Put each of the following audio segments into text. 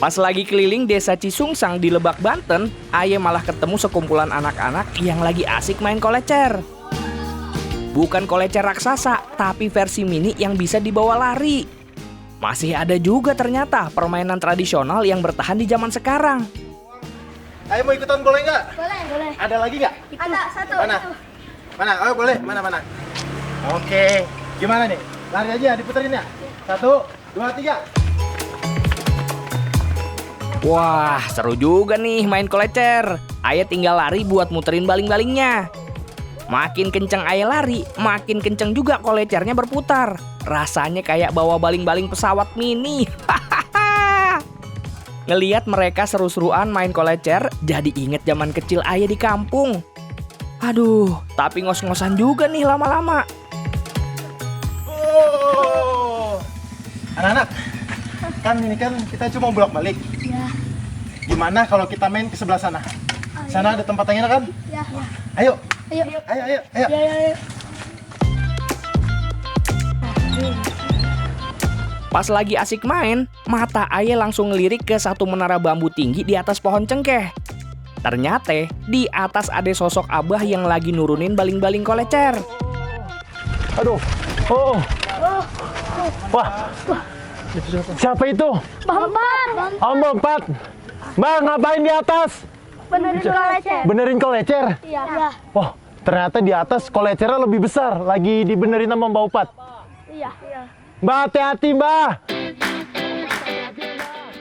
Pas lagi keliling desa Cisungsang di Lebak, Banten, Aye malah ketemu sekumpulan anak-anak yang lagi asik main kolecer. Bukan kolecer raksasa, tapi versi mini yang bisa dibawa lari. Masih ada juga ternyata permainan tradisional yang bertahan di zaman sekarang. Ayo mau ikutan boleh nggak? Boleh. Ada lagi nggak? Ada satu. Mana? Mana? Oh boleh. Mana? Oke. Gimana nih? Lari aja diputerin ya. 1, 2, 3. Wah, seru juga nih main kolecer. Aye tinggal lari buat muterin baling-balingnya. Makin kenceng Aye lari, makin kenceng juga kolecernya berputar. Rasanya kayak bawa baling-baling pesawat mini. Ngeliat mereka seru-seruan main kolecer, jadi inget zaman kecil Aye di kampung. Aduh, tapi ngos-ngosan juga nih lama-lama. Oh. Anak-anak, kan ini kan kita cuma bolak-balik. Ya. Gimana kalau kita main ke sebelah sana? Sana ada tempat yang enak kan? Ya. Ayo. Ayo. Ya. Pas lagi asik main, mata Aye langsung ngelirik ke satu menara bambu tinggi di atas pohon cengkeh. Ternyata di atas ada sosok Abah yang lagi nurunin baling-baling kolecer. Aduh. Oh. Wah. Siapa itu? Bang. Om Empat. Mbak, ngapain di atas? Benerin kolecer. Benerin kolecer? Iya. Wah, ternyata di atas kolecernya lebih besar. Lagi dibenerin sama Mbak Upat. Iya. Mbak, hati-hati, Mbak.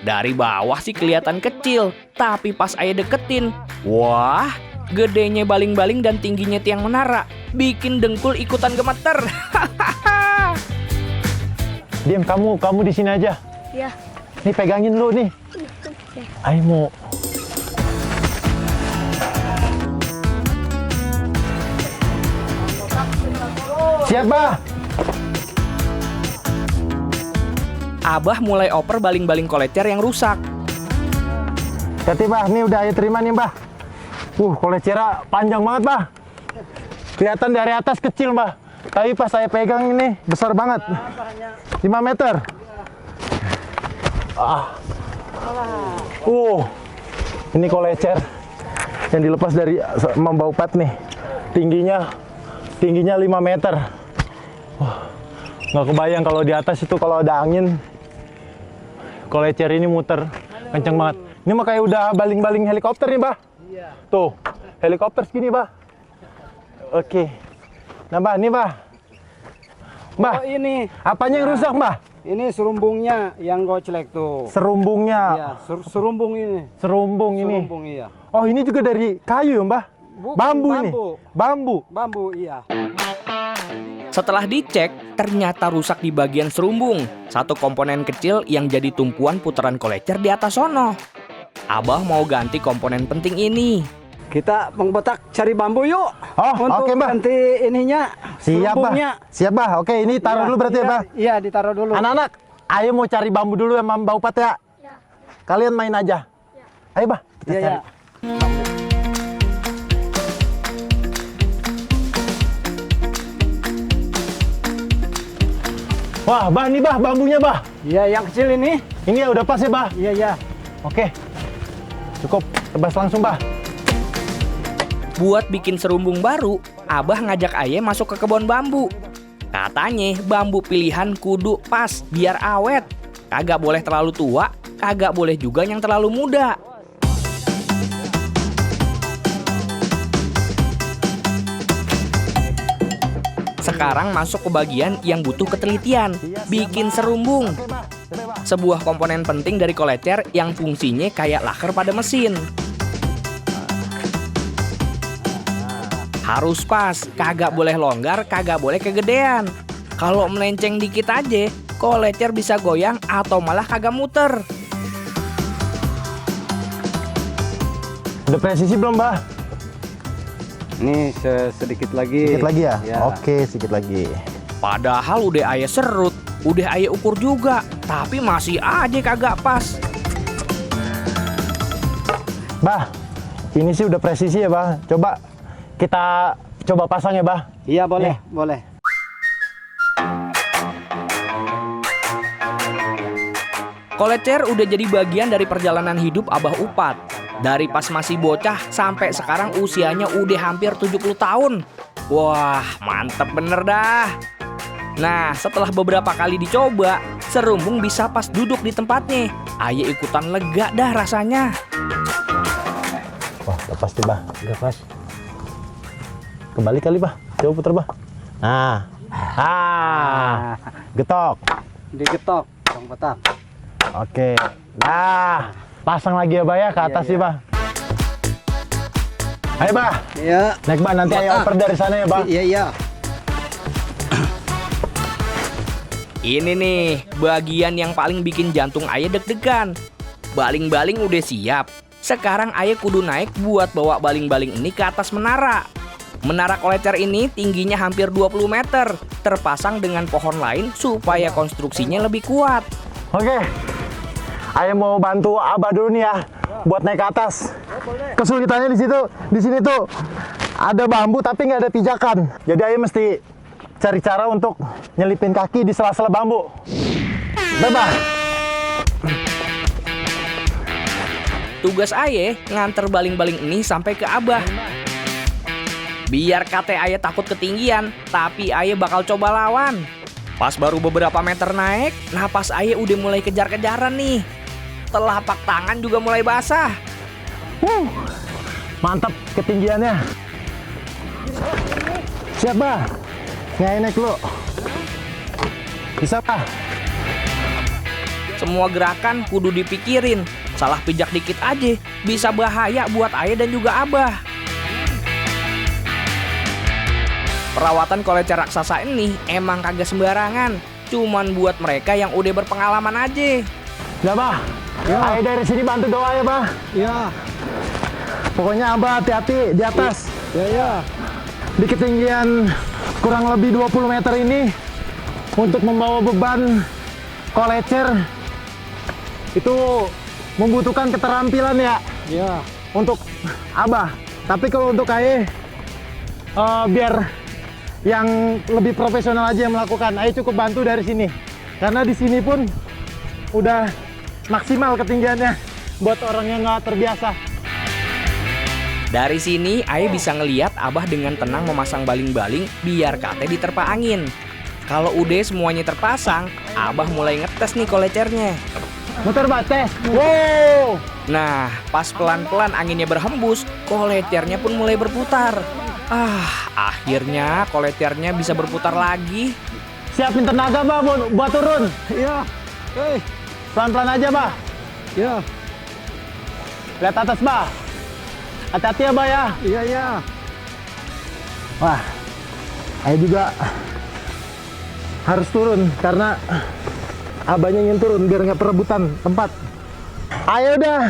Dari bawah sih kelihatan kecil, tapi pas Aye deketin, wah, gedenya baling-baling dan tingginya tiang menara, bikin dengkul ikutan gemeter. Diam, kamu di sini aja. Iya. Nih pegangin lu nih. Ayo mau. Siap, Bah. Abah mulai oper baling-baling kolecer yang rusak. Hati, Bah. Nih udah Ayo terima nih, Bah. Kolecernya panjang banget, Bah. Kelihatan dari atas kecil, Bah. Tapi pas saya pegang ini besar banget. 5 meter. Ini kolecer yang dilepas dari Mbak Upat nih. Tingginya 5 meter. Nggak kebayang kalau di atas itu kalau ada angin, kolecer ini muter kenceng banget. Ini mah kayak udah baling-baling helikopter nih, Bah. Iya. Tuh, helikopter segini, Bah. Oke. Nah, Bah, nih, Bah. Mbah, Oh, ini apanya yang rusak, Mbah? ini serumbungnya yang goclek tuh. Serumbungnya. Iya, serumbung ini. Serumbung ini. Serumbung iya. Oh, ini juga dari kayu ya, Mbah? Bukan, Bambu ini. bambu. Bambu. Bambu iya. Setelah dicek, ternyata rusak di bagian serumbung, satu komponen kecil yang jadi tumpuan putaran kolecer di atas sono. Abah mau ganti komponen penting ini. Kita mengbotak cari bambu yuk. Oh, untuk oke, Mbah. ganti ininya. Siap, Bah. serumbungnya. Siap, Bah. Oke, ini taruh Iya, dulu berarti ya, iya, Bah. Iya, ditaruh dulu. Anak-anak, ayo mau cari bambu dulu ya, Mbak Upat ya. Kalian main aja. Ayo, Bah. Kita Iya, cari. iya. Wah, Bah, nih, Bah, bambunya, Bah. Iya, yang kecil ini. Ini ya udah pas ya, Bah. Iya. Oke. Cukup. Tebas langsung, Bah. Buat bikin serumbung baru, Abah ngajak Aye masuk ke kebun bambu. Katanya bambu pilihan kudu pas biar awet. Kagak boleh terlalu tua, kagak boleh juga yang terlalu muda. Sekarang masuk ke bagian yang butuh ketelitian, bikin serumbung. Sebuah komponen penting dari kolecer yang fungsinya kayak laker pada mesin. Harus pas, kagak boleh longgar, kagak boleh kegedean. Kalau melenceng dikit aja, kolecer bisa goyang atau malah kagak muter. Udah presisi belum, Bah? Ini sedikit lagi. Sedikit lagi ya? Iya. Oke, sedikit lagi. Padahal udah Aye serut, udah Aye ukur juga, tapi masih aja kagak pas. Bah, ini sih udah presisi ya, Bah. Coba kita coba pasang ya, Bah. Iya, boleh, Nih. boleh. Kolecer udah jadi bagian dari perjalanan hidup Abah Upat. Dari pas masih bocah sampai sekarang usianya udah hampir 70 tahun. Wah, mantep bener dah. Nah, setelah beberapa kali dicoba, serumbung bisa pas duduk di tempatnya. Ayah ikutan lega dah rasanya. Wah, lepas tuh, Bah. Lepas. Kembali kali, Bah. Coba puter, Bah. Nah. Getok. Digetok, Bang Petak. Oke. Nah, pasang lagi ya, Bah ya, ke atas sih, Bah. Ayo, Bah. Iya. Naik, Bah. Nanti ayo oper dari sana ya, Bah. Iya, iya. Ini nih, bagian yang paling bikin jantung ayah deg-degan. Baling-baling udah siap. Sekarang ayah kudu naik buat bawa baling-baling ini ke atas menara. Menara Kolecer ini tingginya hampir 20 meter, terpasang dengan pohon lain supaya konstruksinya lebih kuat. Oke. Ayo mau bantu Abah dulu nih ya, buat naik ke atas. Kesulitannya di sini tuh ada bambu tapi nggak ada pijakan. Jadi ayo mesti cari cara untuk nyelipin kaki di sela-sela bambu. Bah. Tugas ayah nganter baling-baling ini sampai ke Abah. Biar kate ayah takut ketinggian, tapi ayah bakal coba lawan. Pas baru beberapa meter naik, napas ayah udah mulai kejar-kejaran nih. Telapak tangan juga mulai basah. Mantap ketinggiannya. Siap, Bah. Naik lu. Bisa, Bah. Semua gerakan kudu dipikirin. Salah pijak dikit aja, bisa bahaya buat ayah dan juga Abah. Perawatan Kolecer raksasa ini emang kagak sembarangan. Cuman buat mereka yang udah berpengalaman aja. Ya, Bah. Ya. Ayo dari sini bantu doa ya, Bah. Iya. Pokoknya Abah hati-hati di atas. Iya, iya. Di ketinggian kurang lebih 20 meter ini untuk membawa beban Kolecer itu membutuhkan keterampilan ya Iya. untuk Abah. Tapi kalau untuk Ayah biar yang lebih profesional aja yang melakukan, Ayah cukup bantu dari sini. Karena di sini pun udah maksimal ketinggiannya buat orang yang nggak terbiasa. Dari sini, ayah bisa ngeliat Abah dengan tenang memasang baling-baling biar kate diterpa angin. Kalau udah semuanya terpasang, Abah mulai ngetes nih Kolecernya. Muter, Bah, tes. Wow. Nah, pas pelan-pelan anginnya berhembus, Kolecernya pun mulai berputar. Akhirnya Kolecernya bisa berputar lagi. Siapin tenaga, Bah, buat turun. Iya. Hei. Pelan-pelan aja, Bah. Iya. Lihat atas, Bah. Hati-hati ya, Bah ya. Iya, iya. Wah, Ayah juga harus turun karena Abahnya ingin turun biar nggak perebutan tempat. Ayo udah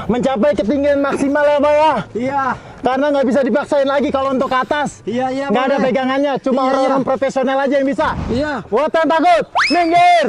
mencapai ketinggian maksimal ya, Bah ya. Iya. Karena nggak bisa dipaksain lagi kalau untuk ke atas. Iya, iya. Nggak ada boleh. pegangannya, cuma Iya, orang-orang iya. profesional aja yang bisa. Iya. Buat yang takut, minggir.